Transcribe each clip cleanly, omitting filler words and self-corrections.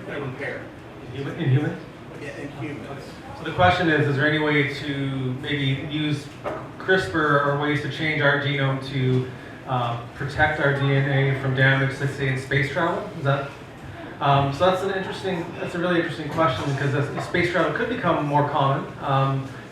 impair. In humans? Yeah, in humans. So the question is there any way to maybe use CRISPR or ways to change our genome to protect our DNA from damage, let's say in space travel? Is that? So that's a really interesting question, because space travel could become more common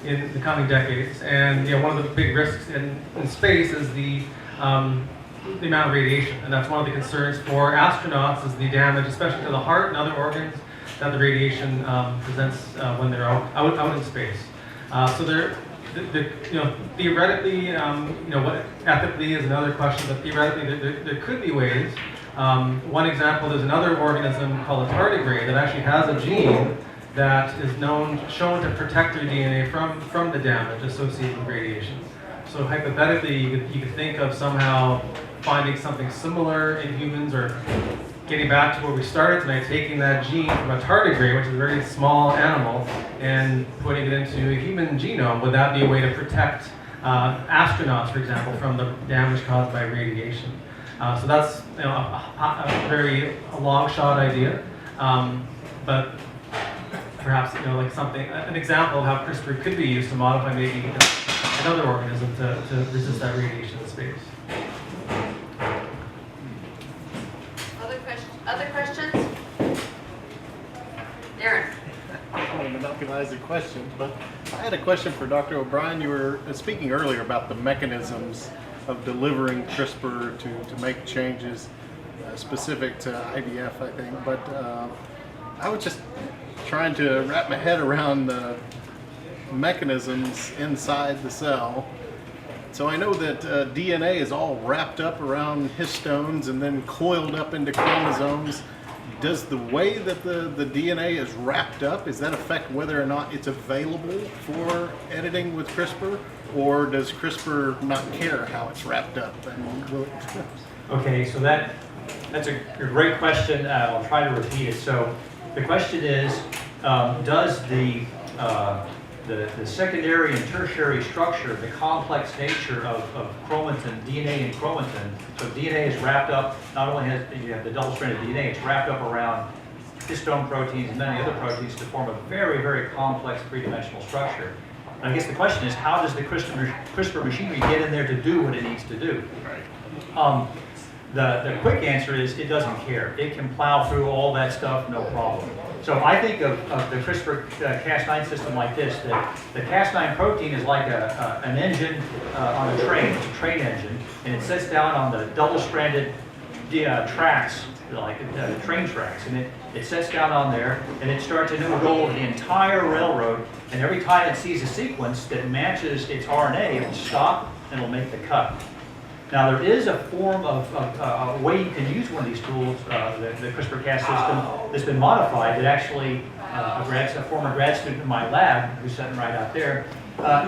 in the coming decades. And one of the big risks in space is the amount of radiation, and that's one of the concerns for astronauts, is the damage, especially to the heart and other organs, that the radiation presents when they're out in space. So theoretically, what ethically is another question, but theoretically there could be ways. One example, there's another organism called a tardigrade that actually has a gene that is shown to protect their DNA from the damage associated with radiation. So hypothetically, you could think of somehow finding something similar in humans, or getting back to where we started tonight, taking that gene from a tardigrade, which is a very small animal, and putting it into a human genome. Would that be a way to protect astronauts, for example, from the damage caused by radiation? So that's a very long shot idea, but perhaps like an example of how CRISPR could be used to modify maybe another organism to resist that radiation in space. Other questions? Darren. I don't want to monopolize the questions, but I had a question for Dr. O'Brien. You were speaking earlier about the mechanisms of delivering CRISPR to make changes specific to IVF, I think. But I was just trying to wrap my head around the mechanisms inside the cell. So I know that DNA is all wrapped up around histones and then coiled up into chromosomes. Does the way that the DNA is wrapped up, does that affect whether or not it's available for editing with CRISPR? Or does CRISPR not care how it's wrapped up? Okay, so that's a great question. I'll try to repeat it. So the question is, does the secondary and tertiary structure, the complex nature of chromatin, DNA and chromatin, so DNA is wrapped up, not only you have the double-stranded DNA, it's wrapped up around histone proteins and many other proteins to form a very, very complex three-dimensional structure. And I guess the question is, how does the CRISPR machinery get in there to do what it needs to do? Right. The quick answer is it doesn't care. It can plow through all that stuff, no problem. So I think of the CRISPR Cas9 system like this, that the Cas9 protein is like an engine on a train. It's a train engine, and it sits down on the double-stranded tracks, like train tracks, and it sets down on there, and it starts a new roll of the entire railroad, and every time it sees a sequence that matches its RNA, it will stop and it'll make the cut. Now there is a form of a way you can use one of these tools, the CRISPR-Cas system, that's been modified, that actually a former grad student in my lab, who's sitting right out there,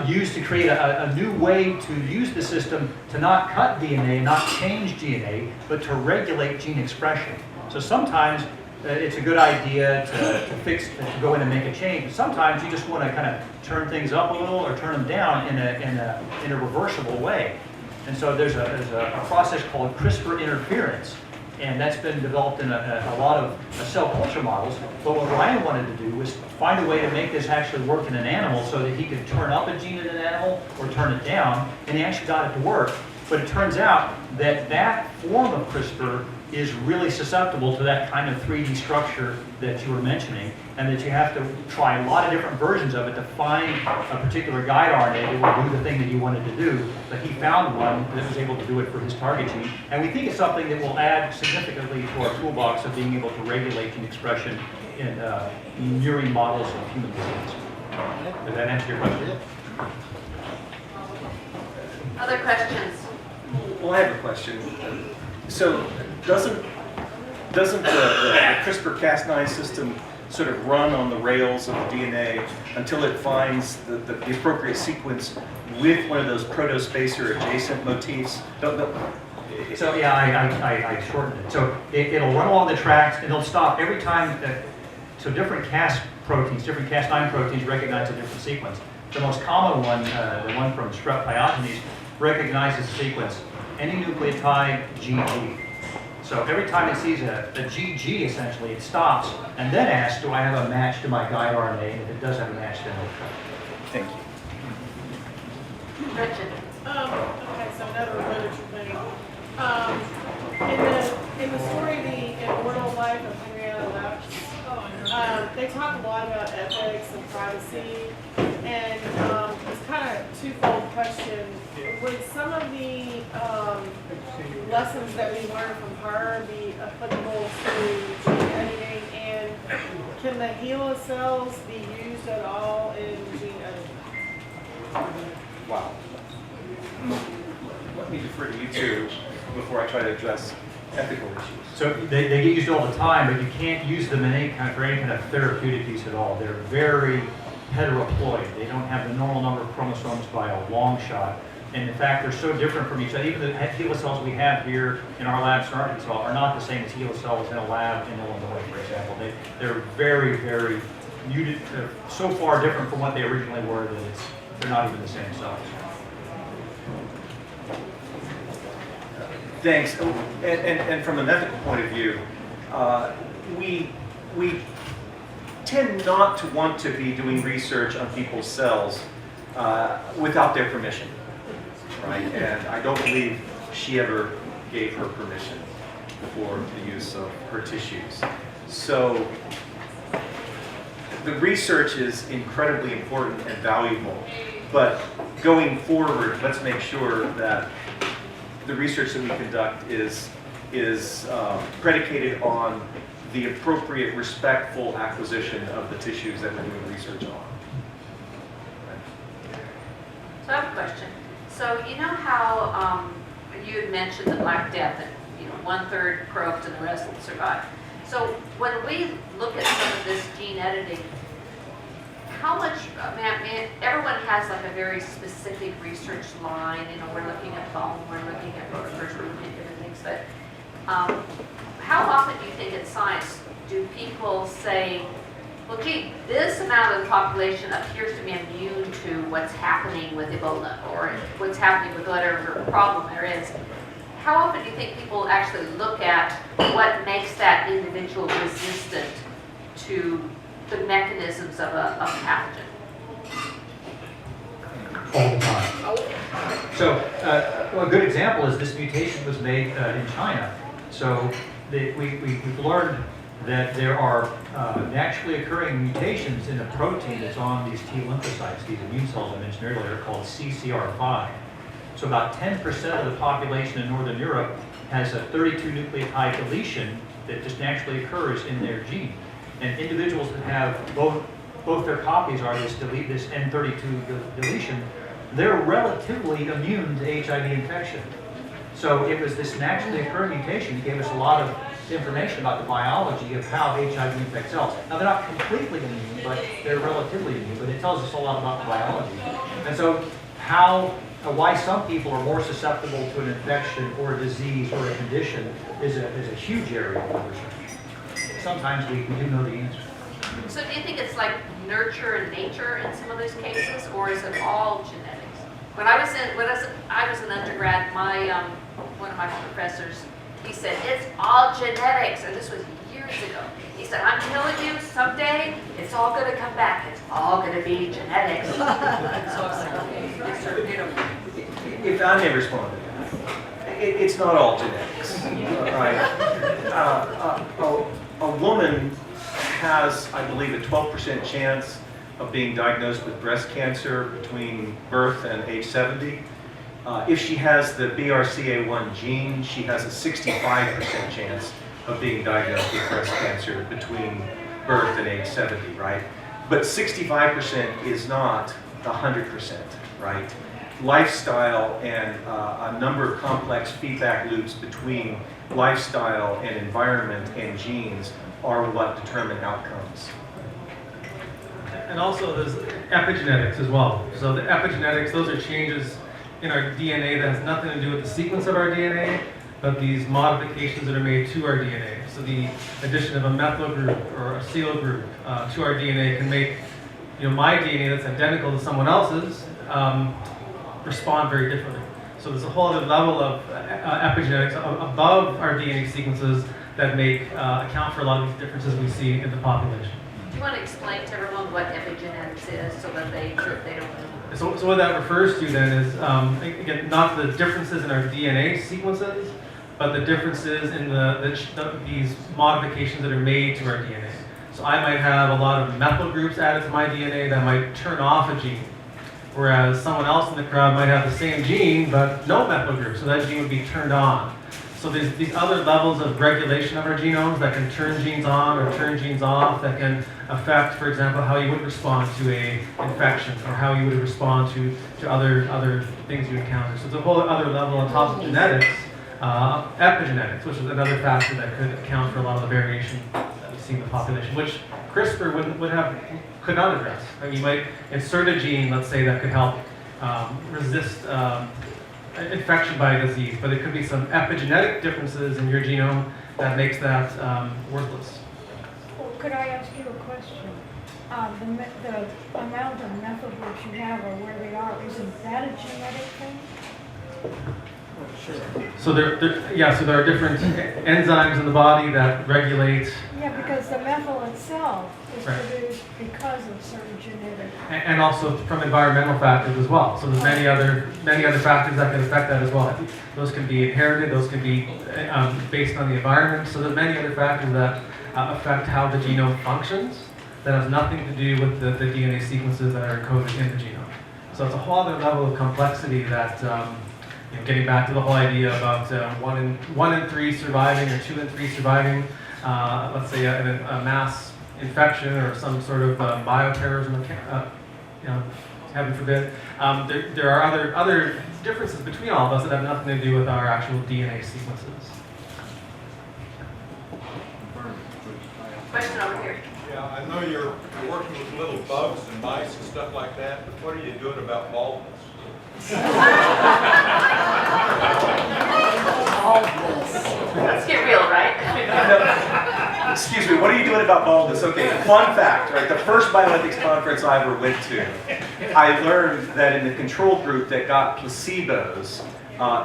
used to create a new way to use the system to not cut DNA, not change DNA, but to regulate gene expression. So sometimes it's a good idea to go in and make a change. Sometimes you just want to kind of turn things up a little or turn them down in a reversible way. And so there's a process called CRISPR interference, and that's been developed in a lot of cell culture models. But what Ryan wanted to do was find a way to make this actually work in an animal so that he could turn up a gene in an animal or turn it down, and he actually got it to work. But it turns out that that form of CRISPR is really susceptible to that kind of 3D structure that you were mentioning, and that you have to try a lot of different versions of it to find a particular guide RNA that will do the thing that you wanted to do. But he found one that was able to do it for his target gene, and we think it's something that will add significantly to our toolbox of being able to regulate gene expression in murine models of human disease. Does that answer your question? Other questions? Well, I have a question. So, doesn't the CRISPR-Cas9 system sort of run on the rails of the DNA until it finds the appropriate sequence with one of those protospacer adjacent motifs? So yeah, I shortened it. So it'll run along the tracks, and it'll stop every time. So different Cas proteins, different Cas9 proteins recognize a different sequence. The most common one, the one from Strep pyogenes, recognizes the sequence any nucleotide GG. So every time it sees a GG, essentially, it stops and then asks, do I have a match to my guide RNA? And if it does have a match, then it'll cut. Thank you. Gretchen? Okay, so another literature thing. In the story, The Immortal Life of Henrietta Lacks, they talk a lot about ethics and privacy, and it's kind of a twofold question. Would some of the lessons that we learned from her be applicable to gene editing, and can the HeLa cells be used at all in gene editing? Wow. Let me defer to you two before I try to address ethical issues. So they get used all the time, but you can't use them in for any kind of therapeutic use at all. They're very heteroploid. They don't have the normal number of chromosomes by a long shot. And in fact, they're so different from each other. Even the HeLa cells we have here in our labs in Arkansas are not the same as HeLa cells in a lab in Illinois, for example. They're very, very muted, so far different from what they originally were that they're not even the same cells. Thanks. And from an ethical point of view, we tend not to want to be doing research on people's cells without their permission, right? And I don't believe she ever gave her permission for the use of her tissues. So the research is incredibly important and valuable, but going forward, let's make sure that the research that we conduct is predicated on the appropriate, respectful acquisition of the tissues that we're doing research on. So I have a question. So you know how you had mentioned the Black Death, and 1/3 croaked and the rest will survive. So when we look at some of this gene editing, how much, I mean, everyone has like a very specific research line, we're looking at bone, we're looking at rotors, we're looking at different things, but how often do you think in science do people say, well, gee, this amount of the population appears to be immune to what's happening with Ebola or what's happening with whatever problem there is? How often do you think people actually look at what makes that individual resistant to the mechanisms of a pathogen? All the time. So a good example is this mutation was made in China. So we've learned that there are naturally occurring mutations in a protein that's on these T lymphocytes, these immune cells I mentioned earlier, called CCR5. So about 10% of the population in Northern Europe has a 32 nucleotide deletion that just naturally occurs in their gene. And individuals that have both their copies are this N32 deletion, they're relatively immune to HIV infection. So it was this naturally occurring mutation that gave us a lot of information about the biology of how HIV infects cells. Now they're not completely immune, but they're relatively immune, but it tells us a lot about the biology. And so why some people are more susceptible to an infection or a disease or a condition is a huge area of research. Sometimes we do know the answer. So do you think it's like nurture and nature in some of those cases, or is it all genetics? When I was an undergrad, one of my professors, he said, it's all genetics, and this was years ago. He said, I'm telling you, someday it's all going to come back. It's all going to be genetics. So I was like, okay, If I may respond to that, it's not all genetics, right? A woman has, I believe, a 12% chance of being diagnosed with breast cancer between birth and age 70. If she has the BRCA1 gene, she has a 65% chance of being diagnosed with breast cancer between birth and age 70, right? But 65% is not 100%, right? Lifestyle and a number of complex feedback loops between lifestyle and environment and genes are what determine outcomes. And also there's epigenetics as well. So the epigenetics, those are changes in our DNA that has nothing to do with the sequence of our DNA, but these modifications that are made to our DNA. So the addition of a methyl group or a acyl group to our DNA can make my DNA that's identical to someone else's respond very differently. So there's a whole other level of epigenetics above our DNA sequences that account for a lot of these differences we see in the population. Do you want to explain to everyone what epigenetics is so that they don't know? So what that refers to then is, again, not the differences in our DNA sequences, but the differences in these modifications that are made to our DNA. So I might have a lot of methyl groups added to my DNA that might turn off a gene, whereas someone else in the crowd might have the same gene, but no methyl group, so that gene would be turned on. So there's these other levels of regulation of our genomes that can turn genes on or turn genes off, that can affect, for example, how you would respond to a infection or how you would respond to other things you encounter. So it's a whole other level on top of genetics, epigenetics, which is another factor that could account for a lot of the variation that we see in the population, which CRISPR could not address. I mean, you might insert a gene, let's say, that could help resist infection by a disease, but it could be some epigenetic differences in your genome that makes that worthless. Well, could I ask you a question? The amount of methyl groups you have or where they are, isn't that a genetic thing? So there are different enzymes in the body that regulate. Yeah, because the methyl itself is Right. produced because of certain genetic. And also from environmental factors as well. So there's many other factors that can affect that as well. Those can be inherited. Those can be based on the environment. So there's many other factors that affect how the genome functions that has nothing to do with the DNA sequences that are encoded in the genome. So it's a whole other level of complexity that, getting back to the whole idea about 1 in 3 surviving or 2 in 3 surviving, let's say a mass infection or some sort of bioterrorism, heaven forbid. There are other differences between all of us that have nothing to do with our actual DNA sequences. Question over here. Yeah, I know you're working with little bugs and mice and stuff like that, but what are you doing about baldness? Let's get real, right? Excuse me, what are you doing about baldness? Okay, fun fact, right? The first bioethics conference I ever went to, I learned that in the control group that got placebos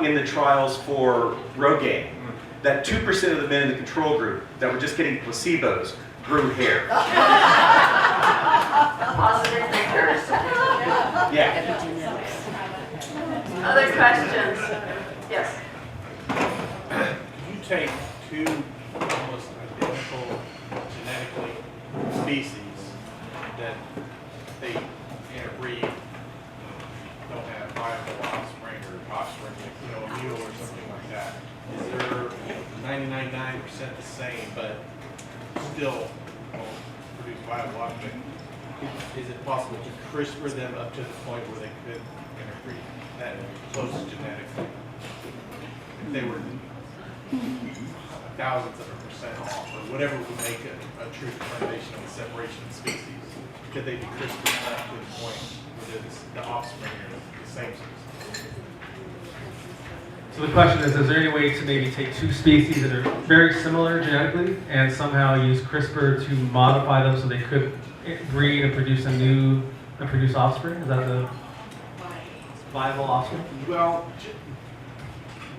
in the trials for Rogaine, that 2% of the men in the control group that were just getting placebos grew hair. Positive thinkers. Yeah. Other questions? Yes. You take two almost identical genetically species that they interbreed, don't have viable offspring or offspring, a mule or something like that. Is there 99.9% the same, but still won't produce viable offspring? Is it possible to CRISPR them up to the point where they could interbreed that close genetically? If they were thousands of a percent off, or whatever would make a true determination of the separation of species, could they be CRISPR up to the point where the offspring are the same species? So the question is there any way to maybe take two species that are very similar genetically and somehow use CRISPR to modify them so they could breed and produce produce offspring? Is that the viable offspring? Well,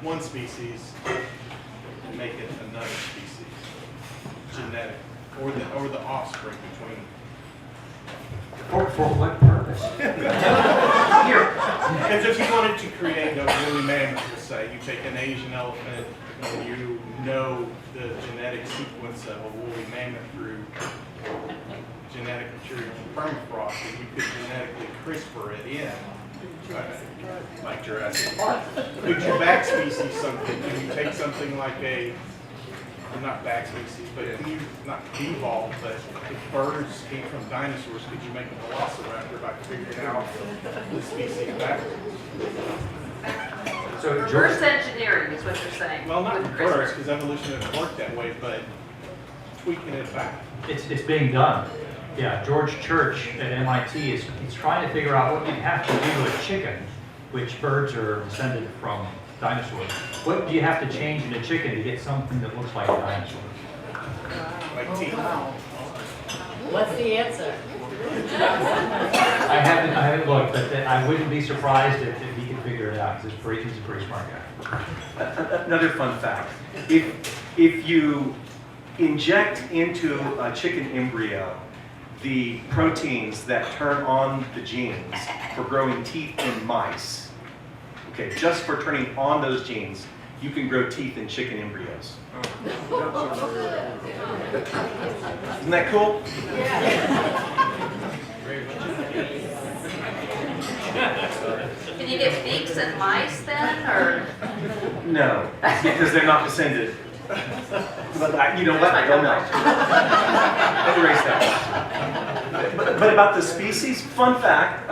one species and make it another species, genetic, or the offspring between. For what purpose? Because if you wanted to create a woolly mammoth, let's say, you take an Asian elephant and you know the genetic sequence of a woolly mammoth through genetic material from permafrost, and you could genetically CRISPR it in. Like Jurassic Park. Could you back species something? Can you take something like not back species, but can you not devolve, but if birds came from dinosaurs, could you make a velociraptor by figuring out the species backwards? So Reverse engineering is what you're saying. Well, not with reverse, CRISPR. because evolution doesn't work that way, but tweaking it back. it's being done. Yeah, George Church at MIT is trying to figure out what you'd have to do to a chicken, which birds are descended from dinosaurs. What do you have to change in a chicken to get something that looks like a dinosaur? Like teeth. What's the answer? I haven't looked, but I wouldn't be surprised if he could figure it out, because he's a pretty smart guy. Another fun fact, if you inject into a chicken embryo the proteins that turn on the genes for growing teeth in mice, okay, just for turning on those genes, you can grow teeth in chicken embryos. Isn't that cool? Can you get beaks in mice then, or? No, because they're not descended. But you know what? I don't know. Erase that. But about the species, fun fact,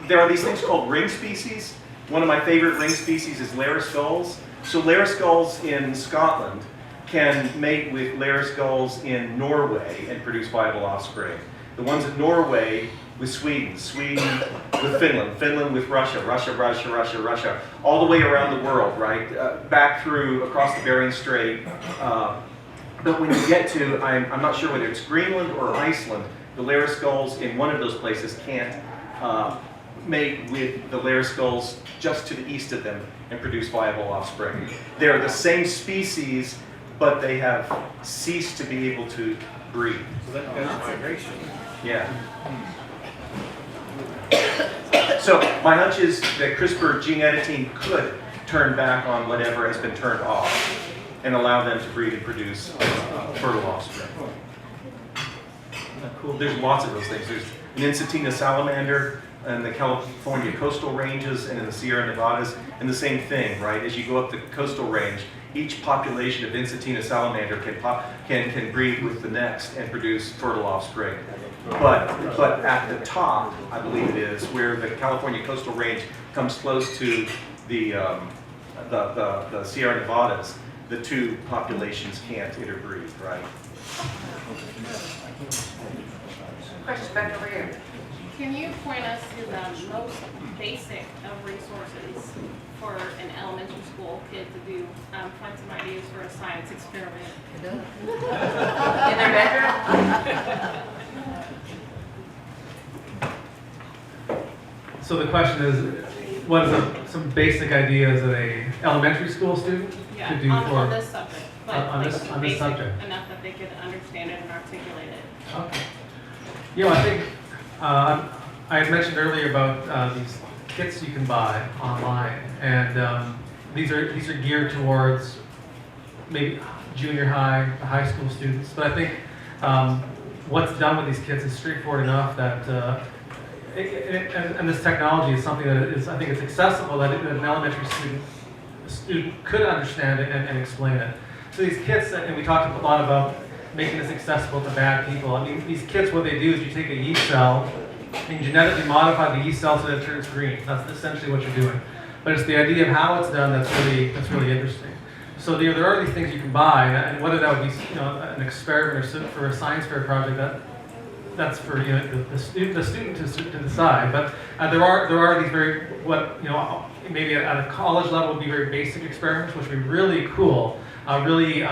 there are these things called ring species. One of my favorite ring species is Laris gulls. So Laris gulls in Scotland can mate with Laris gulls in Norway and produce viable offspring. The ones in Norway with Sweden, Sweden with Finland, Finland with Russia, Russia, Russia, Russia, Russia, all the way around the world, right? Back through, across the Bering Strait. But when you get to, I'm not sure whether it's Greenland or Iceland, the Laris gulls in one of those places can't mate with the Laris gulls just to the east of them and produce viable offspring. They're the same species, but they have ceased to be able to breed. So that goes migration. Yeah. So my hunch is that CRISPR gene editing could turn back on whatever has been turned off and allow them to breed and produce fertile offspring. Cool. There's lots of those things. There's an Ensatina salamander in the California coastal ranges and in the Sierra Nevadas, and the same thing, right? As you go up the coastal range, each population of Ensatina salamander can breed with the next and produce fertile offspring. But at the top, I believe it is, where the California coastal range comes close to the Sierra Nevadas, the two populations can't interbreed, right? Question back over here. Can you point us to the most basic of resources for an elementary school kid to do, find some ideas for a science experiment? In their bedroom? So the question is, what is some basic ideas that a elementary school student could do on for this subject, but on like this basic subject? enough that they could understand it and articulate it. Okay. You know, I think I had mentioned earlier about these kits you can buy online, and these are geared towards maybe junior high, high school students. But I think what's done with these kits is straightforward enough that and this technology is something that is, I think it's accessible, that an elementary student could understand it and explain it. So these kits, and we talked a lot about making this accessible to bad people. I mean, these kits, what they do is you take a yeast cell and you genetically modify the yeast cell so that it turns green. That's essentially what you're doing. But it's the idea of how it's done that's really interesting. So there are these things you can buy, and whether that would be an experiment or for a science fair project, that's for the student to decide. But there are these very maybe at a college level would be very basic experiments, which would be really cool, really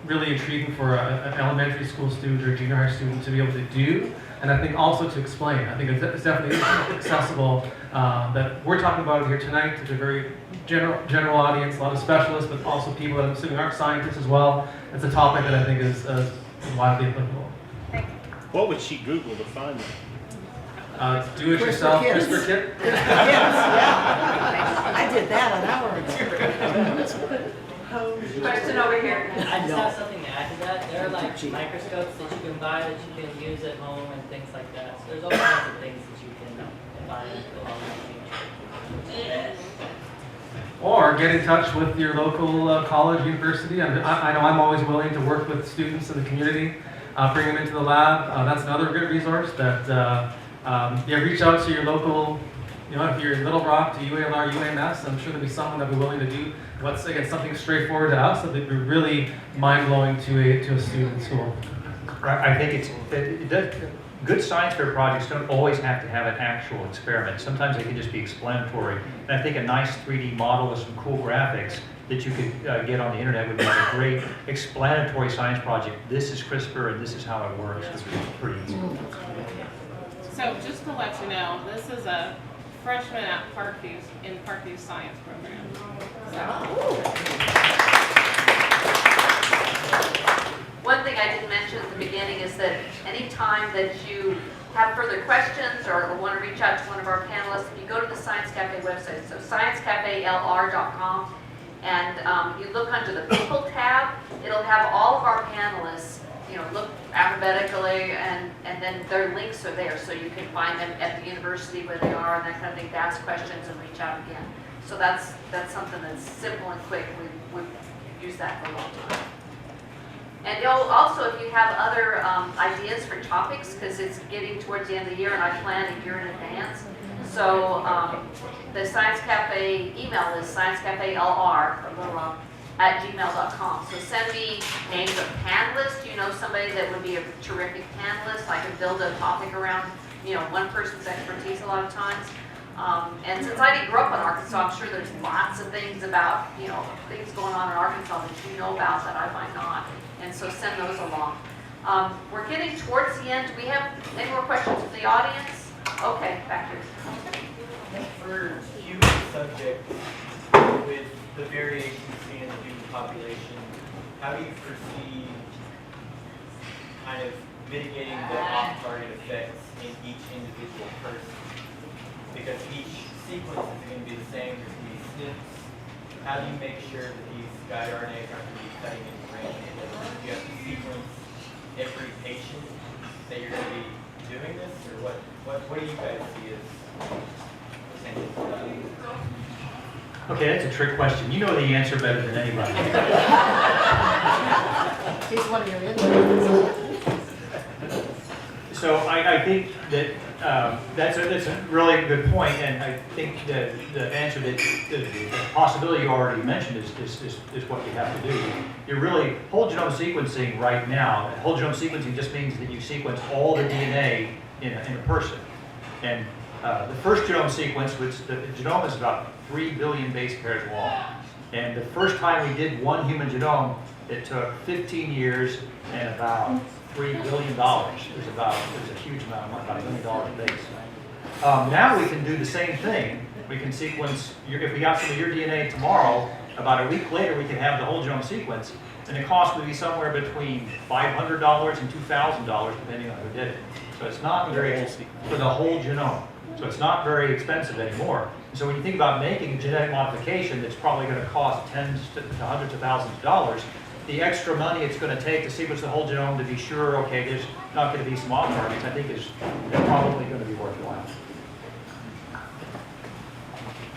intriguing for an elementary school student or a junior high student to be able to do, and I think also to explain. I think it's definitely accessible. That we're talking about it here tonight to the very general audience, a lot of specialists, but also people that I'm assuming aren't scientists as well. It's a topic that I think is widely applicable. What would she Google to find that? Do it yourself CRISPR kit? Yeah. I did that an hour ago. Question over here. I just have something to add to that. There are like microscopes that you can buy that you can use at home and things like that. So there's all kinds of things that you can buy along the future. Or get in touch with your local college, university. I know I'm always willing to work with students in the community, bring them into the lab. That's another good resource that reach out to your local, if you're in Little Rock, to UALR, UAMS, I'm sure there'll be someone that'll be willing to do what's, again, something straightforward to us that would be really mind-blowing to a student in school. I think good science fair projects don't always have to have an actual experiment. Sometimes they can just be explanatory. And I think a nice 3D model with some cool graphics that you could get on the internet would be a great explanatory science project. This is CRISPR and this is how it works. It's pretty easy. So just to let you know, this is a freshman at Parkview's, in Parkview's science program. One thing I didn't mention at the beginning is that anytime that you have further questions or want to reach out to one of our panelists, if you go to the Science Cafe website, so sciencecafeLR.com, and you look under the People tab, it'll have all of our panelists, look alphabetically, and then their links are there, so you can find them at the university where they are and that kind of thing, to ask questions and reach out again. So that's something that's simple and quick. We've used that for a long time. And also, if you have other ideas for topics, because it's getting towards the end of the year and I plan a year in advance. So the Science Cafe email is sciencecafeLR@gmail.com. So send me names of panelists. You know somebody that would be a terrific panelist. I can build a topic around, one person's expertise a lot of times. And since I didn't grow up in Arkansas, I'm sure there's lots of things about, things going on in Arkansas that you know about that I might not. And so send those along. We're getting towards the end. Do we have any more questions from the audience? Okay, back here. For human subjects, with the variation you see in the human population, how do you foresee kind of mitigating the off-target effects in each individual person? Because each sequence is going to be the same, there's going to be SNPs. How do you make sure that these guide RNAs aren't going to be cutting into range? Do you have to sequence every patient that you're going to be doing this, or what do you guys see as potential for that? Okay, that's a trick question. You know the answer better than anybody. He's one of your interns. So I think that that's a really good point, and I think that the answer that the possibility you already mentioned is what you have to do. You really, whole genome sequencing right now, whole genome sequencing just means that you sequence all the DNA in a person. And the first genome sequence, which the genome is about 3 billion base pairs long. And the first time we did one human genome, it took 15 years and about $3 billion. It was a huge amount of money, about $1 million a base. Now we can do the same thing. We can sequence, if we got some of your DNA tomorrow, about a week later we can have the whole genome sequence, and the cost would be somewhere between $500 and $2,000 depending on who did it. So it's not very, for the whole genome. So it's not very expensive anymore. So when you think about making a genetic modification that's probably going to cost tens to hundreds of thousands of dollars, the extra money it's going to take to sequence the whole genome to be sure, okay, there's not going to be some off targets, I think is probably going to be worthwhile.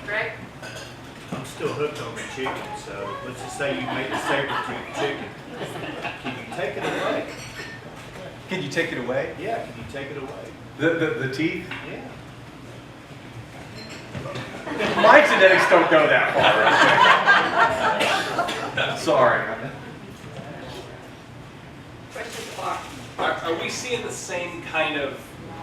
Greg? I'm still hooked on the chicken, so let's just say you made a saber-tooth chicken. Can you take it away? Can you take it away? Yeah, can you take it away? The teeth? Yeah. My genetics don't go that far. Sorry. Are we seeing the same kind of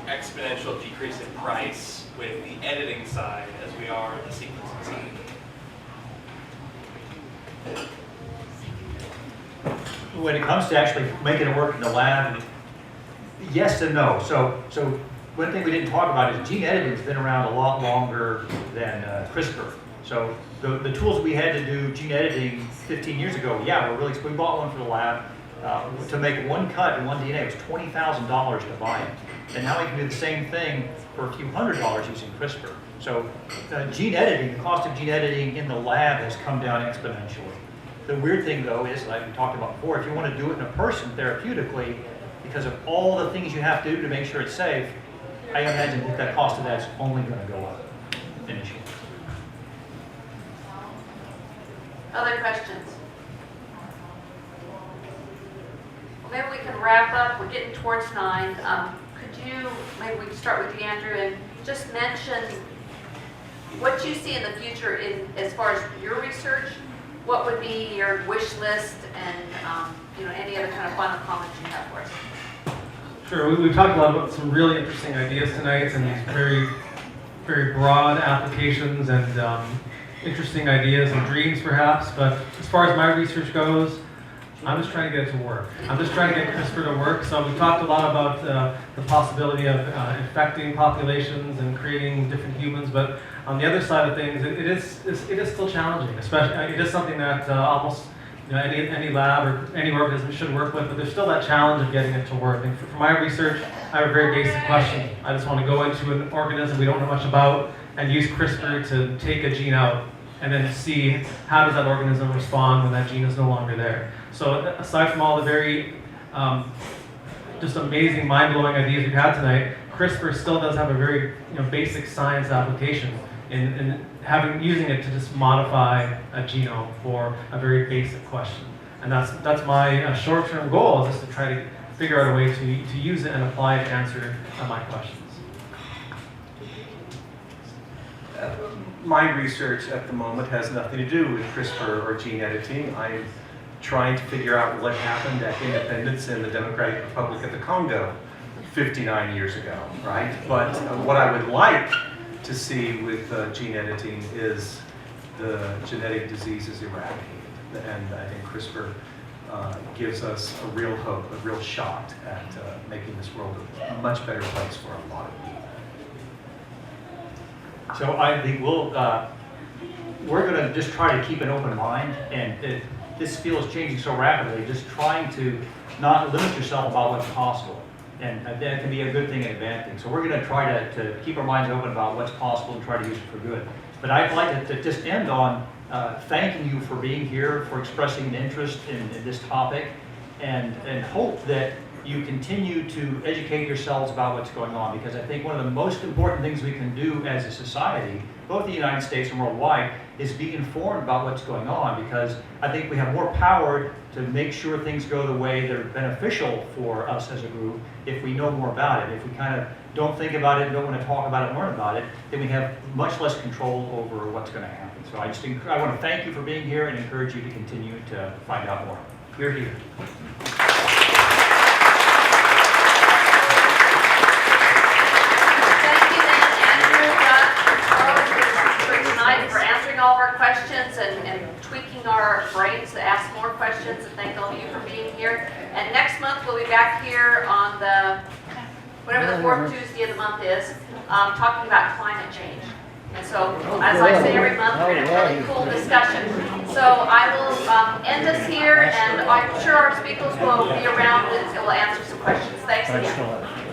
exponential decrease in price with the editing side as we are the sequencing side? When it comes to actually making it work in the lab, yes and no. So one thing we didn't talk about is gene editing has been around a lot longer than CRISPR. So the tools we had to do gene editing 15 years ago, we bought one for the lab. To make one cut in one DNA, it was $20,000 to buy it. And now we can do the same thing for a few $100s using CRISPR. So gene editing, the cost of gene editing in the lab has come down exponentially. The weird thing though is, like we talked about before, if you want to do it in a person therapeutically, because of all the things you have to do to make sure it's safe, I imagine that the cost of that's only going to go up initially. Other questions? Well, maybe we can wrap up. We're getting towards 9. Could you, maybe we can start with you, Andrew, and just mention what you see in the future as far as your research. What would be your wish list, and any other kind of final comments you have for us? Sure. We've talked a lot about some really interesting ideas tonight, and these very, very broad applications and interesting ideas and dreams, perhaps. But as far as my research goes, I'm just trying to get it to work. I'm just trying to get CRISPR to work. So we talked a lot about the possibility of infecting populations and creating different humans, but on the other side of things, it is still challenging. Especially, it is something that almost any lab or any organism should work with, but there's still that challenge of getting it to work. And for my research, I have a very basic question. I just want to go into an organism we don't know much about and use CRISPR to take a gene out and then see how does that organism respond when that gene is no longer there. So aside from all the very just amazing, mind-blowing ideas we've had tonight, CRISPR still does have a very basic science application in using it to just modify a genome for a very basic question. And that's my short-term goal, is just to try to figure out a way to use it and apply it to answer my questions. My research at the moment has nothing to do with CRISPR or gene editing. I'm trying to figure out what happened at independence in the Democratic Republic of the Congo 59 years ago, right? But what I would like to see with gene editing is the genetic diseases eradicated. And I think CRISPR gives us a real hope, a real shot at making this world a much better place for a lot of people. So I think we're going to just try to keep an open mind, and this field is changing so rapidly, just trying to not limit yourself about what's possible. And that can be a good thing and a bad thing. So we're going to try to keep our minds open about what's possible and try to use it for good. But I'd like to just end on thanking you for being here, for expressing an interest in this topic, and hope that you continue to educate yourselves about what's going on, because I think one of the most important things we can do as a society, both in the United States and worldwide, is be informed about what's going on, because I think we have more power to make sure things go the way that are beneficial for us as a group if we know more about it. If we kind of don't think about it, don't want to talk about it, learn about it, then we have much less control over what's going to happen. So I want to thank you for being here and encourage you to continue to find out more. We're here. For answering all of our questions and tweaking our brains to ask more questions, and thank all of you for being here. And next month we'll be back here on whatever the fourth Tuesday of the month is, talking about climate change. And so, as I say every month, we're going to have a really cool discussion. So I will end this here, and I'm sure our speakers will be around and will answer some questions. Thanks again.